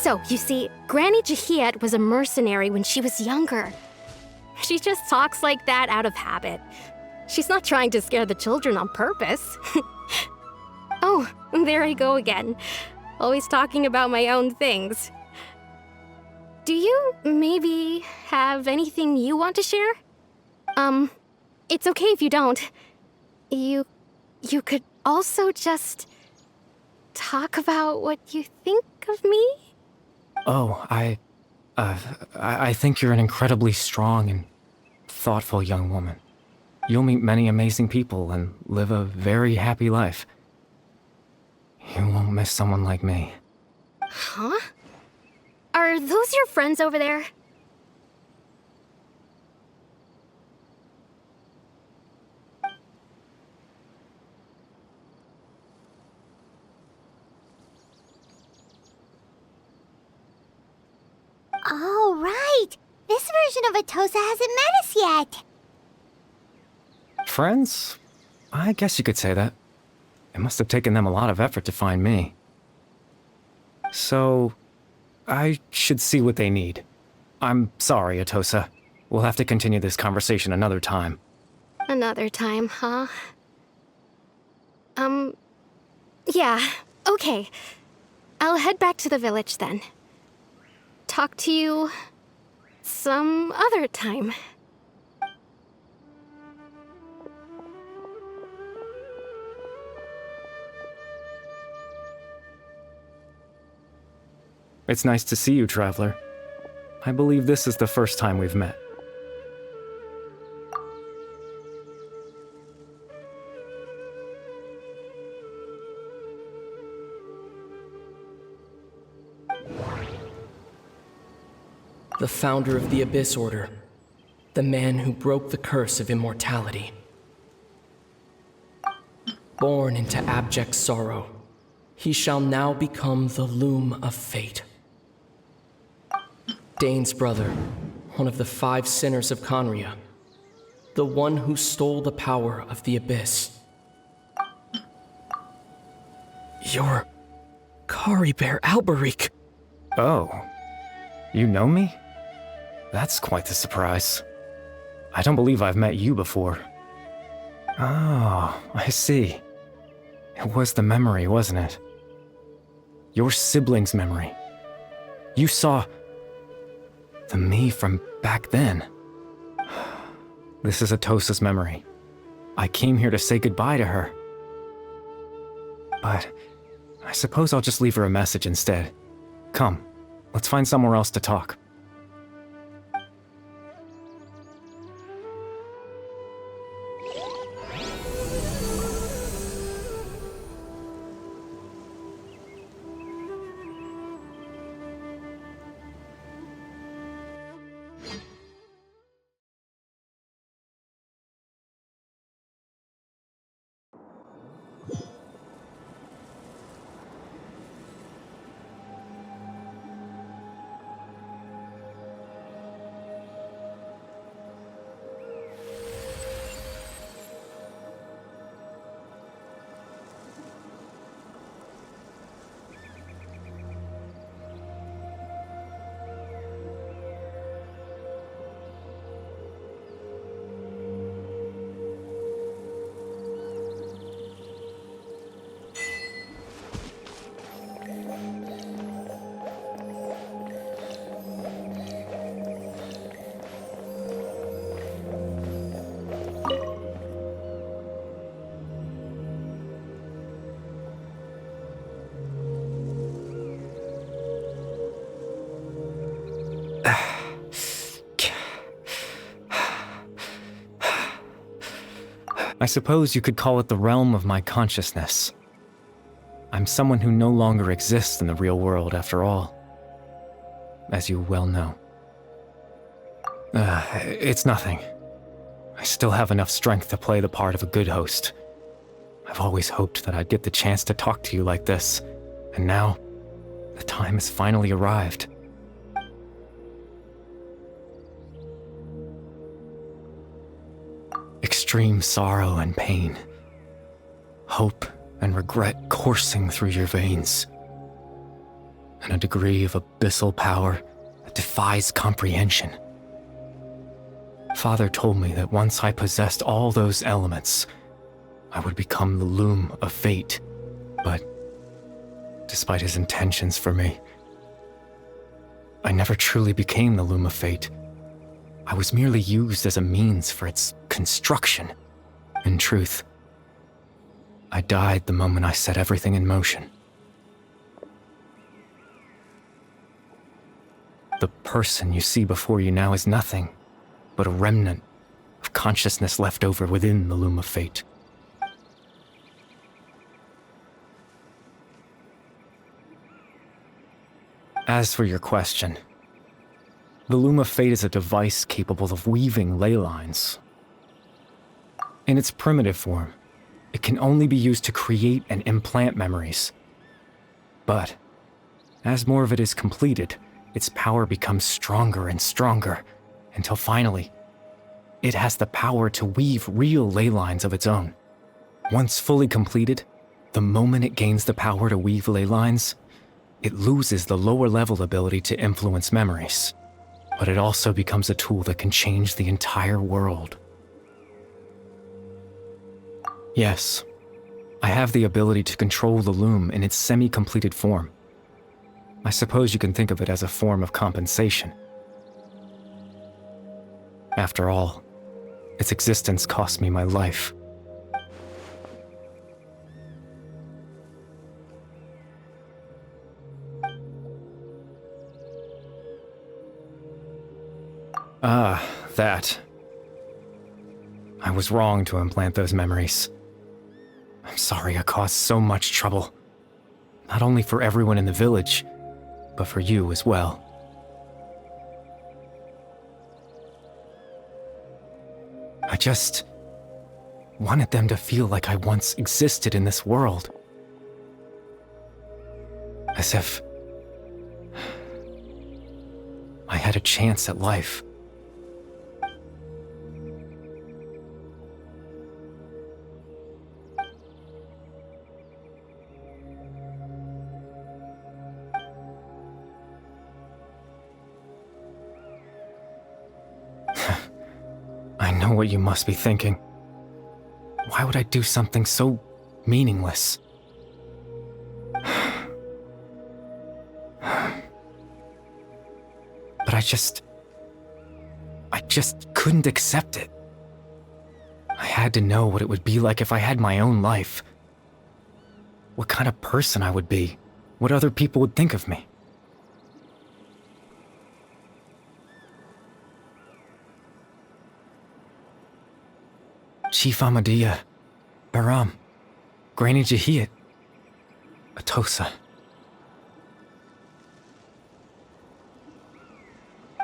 So, you see, Granny Jahiet was a mercenary when she was younger. She just talks like that out of habit. She's not trying to scare the children on purpose. Oh, there I go again. Always talking about my own things. Do you maybe have anything you want to share? It's okay if you don't. You could also just talk about what you think of me? Oh, I think you're an incredibly strong and thoughtful young woman. You'll meet many amazing people and live a very happy life. You won't miss someone like me. Huh? Are those your friends over there? Oh, right! This version of Atosa hasn't met us yet! Friends? I guess you could say that. It must have taken them a lot of effort to find me. So, I should see what they need. I'm sorry, Atosa. We'll have to continue this conversation another time. Another time, huh? Yeah, okay. I'll head back to the village then. Talk to you some other time. It's nice to see you, Traveler. I believe this is the first time we've met. The founder of the Abyss Order. The man who broke the curse of immortality. Born into abject sorrow, he shall now become the Loom of Fate. Dane's brother, one of the 5 sinners of Conria. The one who stole the power of the Abyss. You're Caribert Alberich. Oh, you know me? That's quite the surprise. I don't believe I've met you before. Oh, I see. It was the memory, wasn't it? Your sibling's memory. You saw the me from back then. This is Atosa's memory. I came here to say goodbye to her. But I suppose I'll just leave her a message instead. Come, let's find somewhere else to talk. I suppose you could call it the realm of my consciousness. I'm someone who no longer exists in the real world, after all, as you well know. It's nothing. I still have enough strength to play the part of a good host. I've always hoped that I'd get the chance to talk to you like this, and now, the time has finally arrived. Extreme sorrow and pain. Hope and regret coursing through your veins. and a degree of abyssal power that defies comprehension. Father told me that once I possessed all those elements, I would become the Loom of Fate, but despite his intentions for me, I never truly became the Loom of Fate. I was merely used as a means for its construction. In truth, I died the moment I set everything in motion. The person you see before you now is nothing but a remnant of consciousness left over within the Loom of Fate. As for your question, the Loom of Fate is a device capable of weaving ley lines. In its primitive form, it can only be used to create and implant memories. But as more of it is completed, its power becomes stronger and stronger, until finally, it has the power to weave real ley lines of its own. Once fully completed, the moment it gains the power to weave ley lines, it loses the lower level ability to influence memories. But it also becomes a tool that can change the entire world. Yes, I have the ability to control the loom in its semi-completed form. I suppose you can think of it as a form of compensation. After all, its existence cost me my life. Ah, that. I was wrong to implant those memories. I'm sorry I caused so much trouble. Not only for everyone in the village, but for you as well. I just wanted them to feel like I once existed in this world. As if I had a chance at life. I know what you must be thinking. Why would I do something so meaningless? But I just couldn't accept it. I had to know what it would be like if I had my own life. What kind of person I would be. What other people would think of me. Chief Ahmadiyya, Baram, Granny Jahiat, Atosa.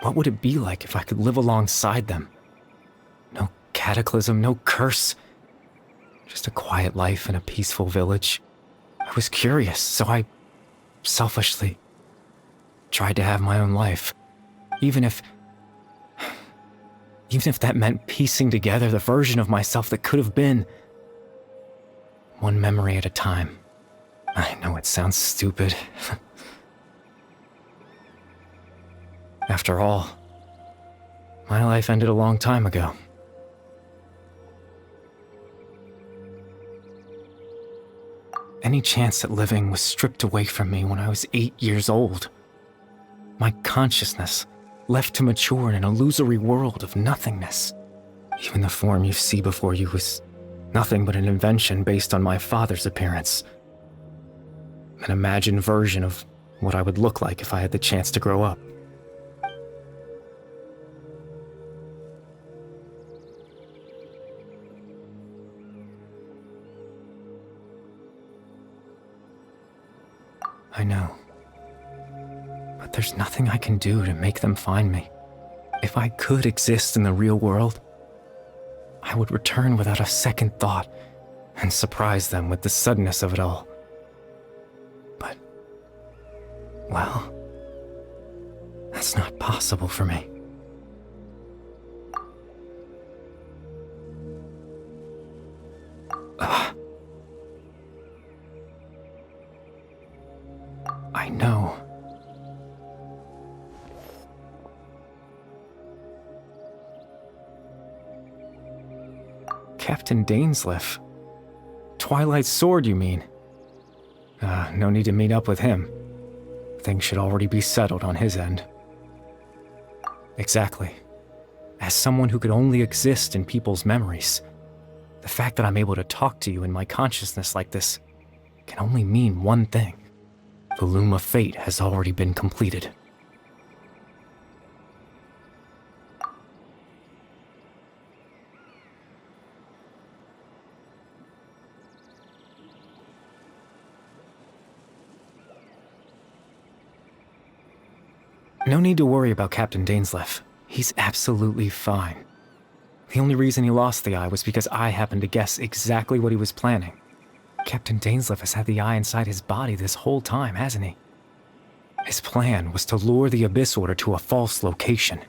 What would it be like if I could live alongside them? No cataclysm, no curse. Just a quiet life in a peaceful village. I was curious, so I selfishly tried to have my own life. Even if that meant piecing together the version of myself that could have been. One memory at a time. I know it sounds stupid. After all, my life ended a long time ago. Any chance at living was stripped away from me when I was 8 years old. My consciousness left to mature in an illusory world of nothingness. Even the form you see before you was nothing but an invention based on my father's appearance. An imagined version of what I would look like if I had the chance to grow up. I know. But there's nothing I can do to make them find me. If I could exist in the real world, I would return without a second thought and surprise them with the suddenness of it all. But, well, that's not possible for me. I know Captain Dainsleif. Twilight's sword, you mean? No need to meet up with him. Things should already be settled on his end. Exactly. As someone who could only exist in people's memories, the fact that I'm able to talk to you in my consciousness like this can only mean one thing. The Loom of Fate has already been completed. No need to worry about Captain Dainsleif. He's absolutely fine. The only reason he lost the eye was because I happened to guess exactly what he was planning. Captain Dainsleif has had the eye inside his body this whole time, hasn't he? His plan was to lure the Abyss Order to a false location,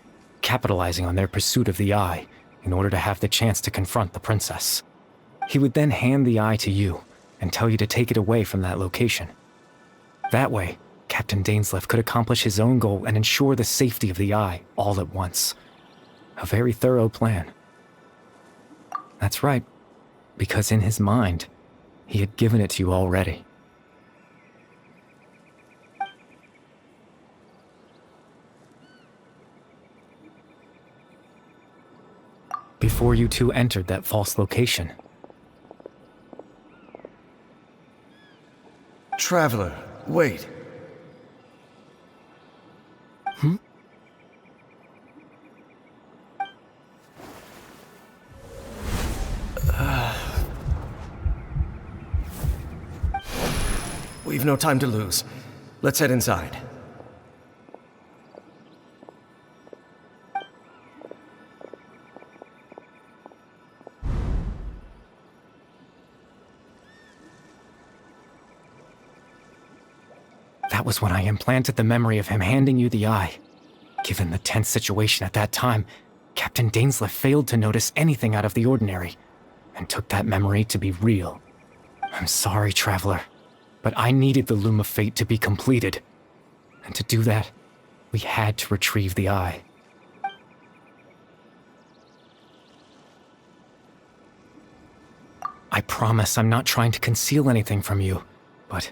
capitalizing on their pursuit of the eye in order to have the chance to confront the princess. He would then hand the eye to you and tell you to take it away from that location. That way, Captain Dainsleif could accomplish his own goal and ensure the safety of the eye all at once. A very thorough plan. That's right, because in his mind, he had given it to you already. Before you two entered that false location. Traveler, wait. We've no time to lose. Let's head inside. That was when I implanted the memory of him handing you the eye. Given the tense situation at that time, Captain Dainsleif failed to notice anything out of the ordinary, and took that memory to be real. I'm sorry, Traveler, but I needed the Loom of Fate to be completed. And to do that, we had to retrieve the eye. I promise I'm not trying to conceal anything from you, but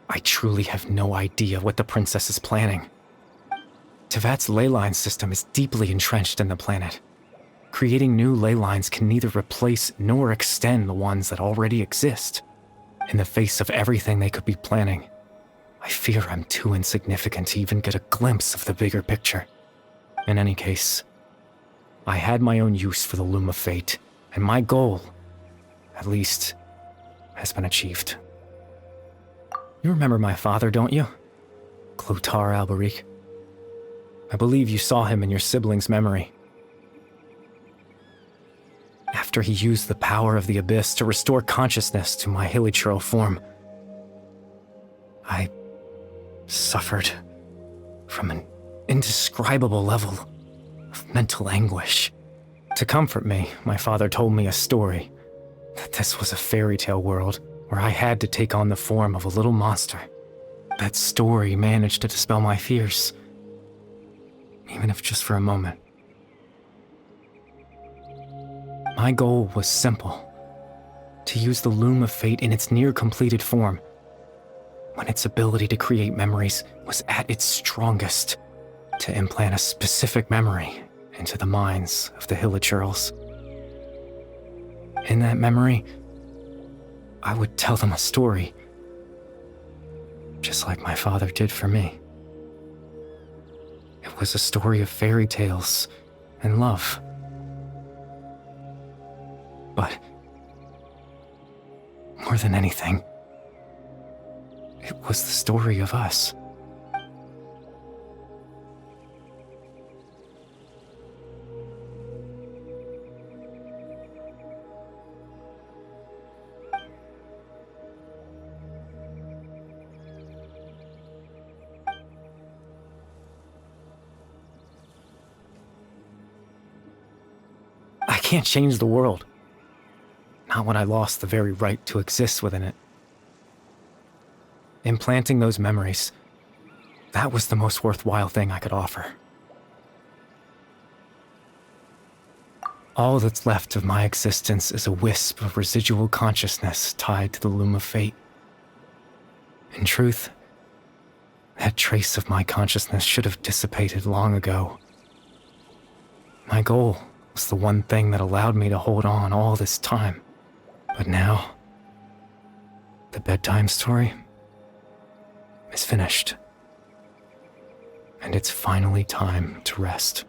I truly have no idea what the princess is planning. Tevat's ley line system is deeply entrenched in the planet. Creating new ley lines can neither replace nor extend the ones that already exist. In the face of everything they could be planning, I fear I'm too insignificant to even get a glimpse of the bigger picture. In any case, I had my own use for the Loom of Fate, and my goal, at least, has been achieved. You remember my father, don't you? Clotar Alberich. I believe you saw him in your sibling's memory. After he used the power of the Abyss to restore consciousness to my hilichurl form, I suffered from an indescribable level of mental anguish. To comfort me, my father told me a story, that this was a fairy tale world where I had to take on the form of a little monster. That story managed to dispel my fears, even if just for a moment. My goal was simple: to use the Loom of Fate in its near-completed form, when its ability to create memories was at its strongest, to implant a specific memory into the minds of the hilichurls. In that memory, I would tell them a story, just like my father did for me. It was a story of fairy tales and love. But more than anything, it was the story of us. I can't change the world. Not when I lost the very right to exist within it. Implanting those memories, that was the most worthwhile thing I could offer. All that's left of my existence is a wisp of residual consciousness tied to the loom of fate. In truth, that trace of my consciousness should have dissipated long ago. My goal was the one thing that allowed me to hold on all this time. But now, the bedtime story is finished. And it's finally time to rest.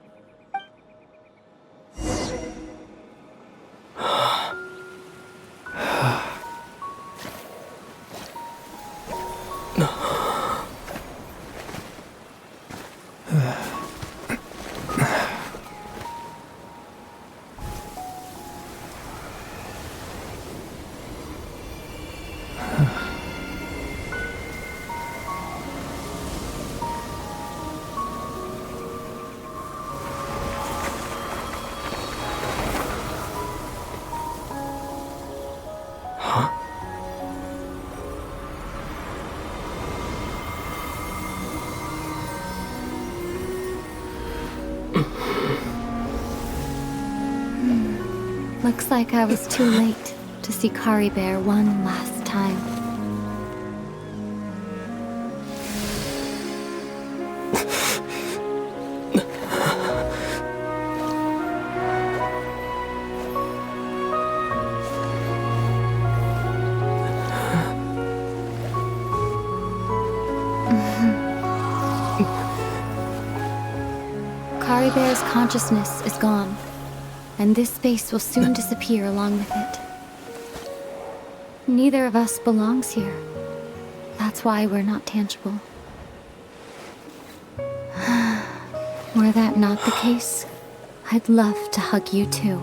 Looks like I was too late to see Caribert one last time. Caribert's consciousness is gone, and this space will soon disappear along with it. Neither of us belongs here. That's why we're not tangible. Were that not the case, I'd love to hug you too.